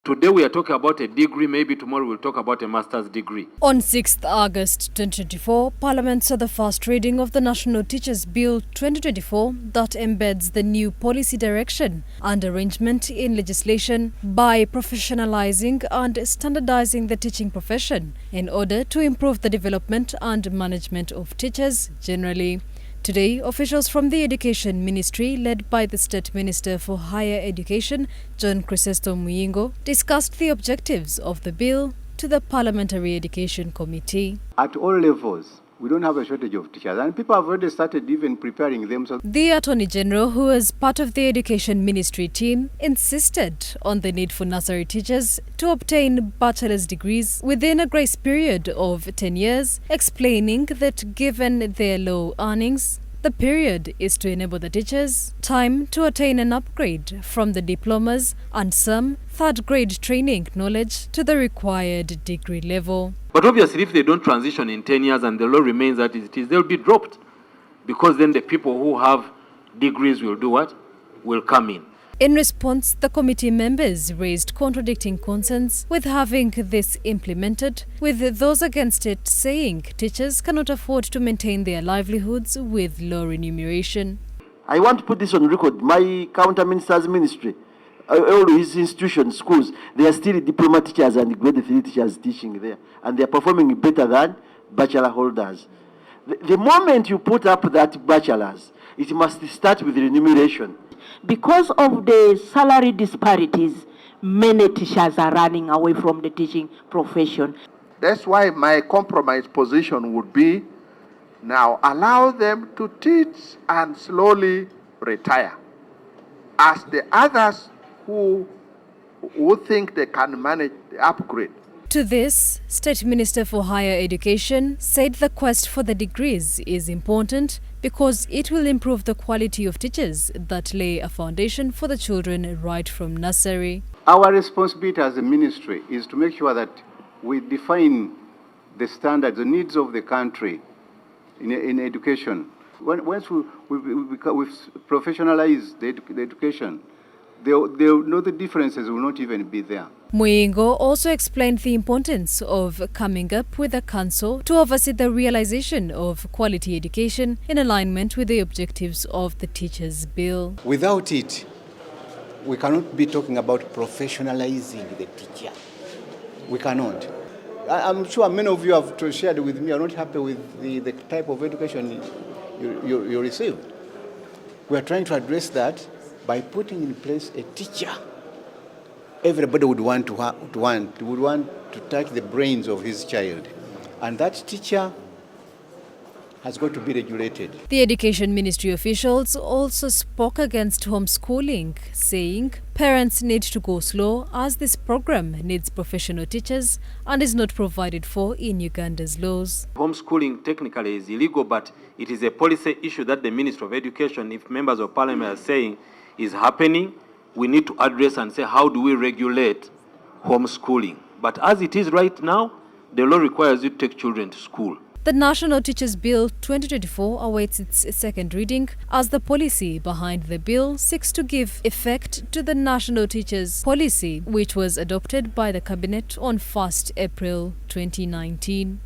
Today we are talking about a degree, maybe tomorrow we'll talk about a master's degree. On 6th August 2024, Parliament saw the first reading of the National Teachers Bill 2024 that embeds the new policy direction and arrangement in legislation by professionalizing and standardizing the teaching profession in order to improve the development and management of teachers generally. Today, officials from the Education Ministry, led by the State Minister for Higher Education, John Crysestom Muyingo, discussed the objectives of the bill to the Parliamentary Education Committee. At all levels, we don't have a shortage of teachers, and people have already started even preparing themselves. The Attorney General, who is part of the Education Ministry team, insisted on the need for nursery teachers to obtain bachelor's degrees within a grace period of 10 years, explaining that given their low earnings, the period is to enable the teachers time to attain an upgrade from the diplomas and some third-grade training knowledge to the required degree level. But obviously, if they don't transition in 10 years and the law remains as it is, they'll be dropped. Because then the people who have degrees will do what? Will come in. In response, the committee members raised contradicting concerns with having this implemented, with those against it saying teachers cannot afford to maintain their livelihoods with low remuneration. I want to put this on record. My counter minister's ministry, all his institutions, schools, they are still diploma teachers and grade 3 teachers teaching there, and they are performing better than bachelor holders. The moment you put up that bachelor's, it must start with remuneration. Because of the salary disparities, many teachers are running away from the teaching profession. That's why my compromise position would be now allow them to teach and slowly retire. As the others who think they can manage the upgrade. To this, State Minister for Higher Education said the quest for the degrees is important because it will improve the quality of teachers that lay a foundation for the children right from nursery. Our responsibility as a ministry is to make sure that we define the standards, the needs of the country in education. Once we professionalize the education, the differences will not even be there. Muyingo also explained the importance of coming up with a council to oversee the realization of quality education in alignment with the objectives of the Teachers' Bill. Without it, we cannot be talking about professionalizing the teacher. We cannot. I'm sure many of you have shared with me are not happy with the type of education you receive. We are trying to address that by putting in place a teacher. Everybody would want to touch the brains of his child, and that teacher has got to be regulated. The Education Ministry officials also spoke against homeschooling, saying parents need to go slow as this program needs professional teachers and is not provided for in Uganda's laws. Homeschooling technically is illegal, but it is a policy issue that the Ministry of Education, if members of Parliament are saying, is happening. We need to address and say, how do we regulate homeschooling? But as it is right now, the law requires you to take children to school. The National Teachers Bill 2024 awaits its second reading as the policy behind the bill seeks to give effect to the National Teachers Policy, which was adopted by the Cabinet on 1st April 2019.